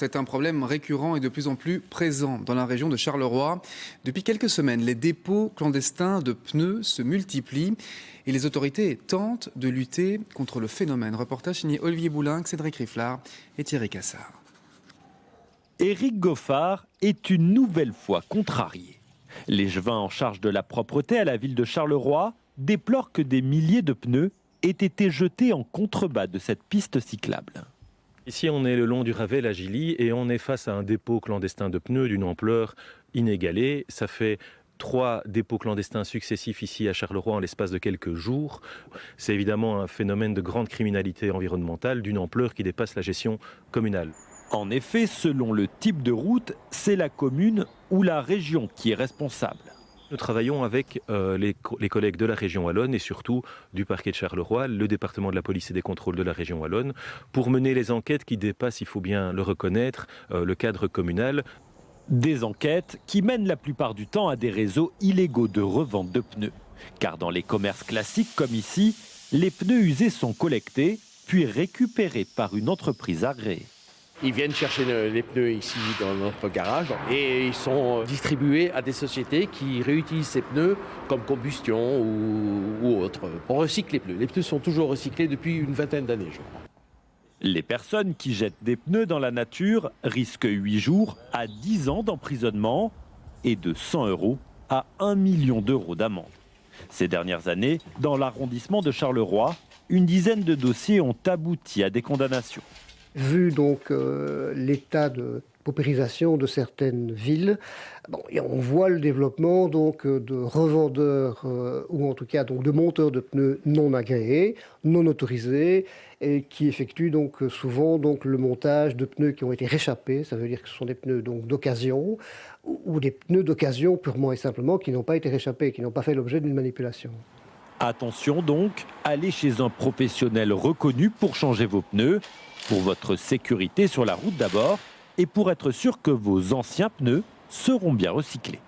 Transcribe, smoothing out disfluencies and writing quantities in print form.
C'est un problème récurrent et de plus en plus présent dans la région de Charleroi. Depuis quelques semaines, les dépôts clandestins de pneus se multiplient et les autorités tentent de lutter contre le phénomène. Reportage signé Olivier Boulinck, Cédric Rifflard et Thierry Cassard. Éric Goffard est une nouvelle fois contrarié. L'échevin en charge de la propreté à la ville de Charleroi déplore que des milliers de pneus aient été jetés en contrebas de cette piste cyclable. Ici, on est le long du Ravel à Gilly et on est face à un dépôt clandestin de pneus d'une ampleur inégalée. Ça fait 3 dépôts clandestins successifs ici à Charleroi en l'espace de quelques jours. C'est évidemment un phénomène de grande criminalité environnementale d'une ampleur qui dépasse la gestion communale. En effet, selon le type de route, c'est la commune ou la région qui est responsable. Nous travaillons avec les collègues de la région wallonne et surtout du parquet de Charleroi, le département de la police et des contrôles de la région wallonne, pour mener les enquêtes qui dépassent, il faut bien le reconnaître, le cadre communal. Des enquêtes qui mènent la plupart du temps à des réseaux illégaux de revente de pneus. Car dans les commerces classiques comme ici, les pneus usés sont collectés puis récupérés par une entreprise agréée. Ils viennent chercher les pneus ici dans notre garage et ils sont distribués à des sociétés qui réutilisent ces pneus comme combustion ou autre. On recycle les pneus. Les pneus sont toujours recyclés depuis une vingtaine d'années, je crois. Les personnes qui jettent des pneus dans la nature risquent 8 jours à 10 ans d'emprisonnement et de 100 € à 1 million d'euros d'amende. Ces dernières années, dans l'arrondissement de Charleroi, une dizaine de dossiers ont abouti à des condamnations. Vu donc l'état de paupérisation de certaines villes, et on voit le développement donc de revendeurs ou en tout cas donc de monteurs de pneus non agréés, non autorisés et qui effectuent donc souvent donc le montage de pneus qui ont été réchappés. Ça veut dire que ce sont des pneus donc d'occasion ou des pneus d'occasion purement et simplement qui n'ont pas été réchappés, qui n'ont pas fait l'objet d'une manipulation. Attention donc, allez chez un professionnel reconnu pour changer vos pneus, pour votre sécurité sur la route d'abord, et pour être sûr que vos anciens pneus seront bien recyclés.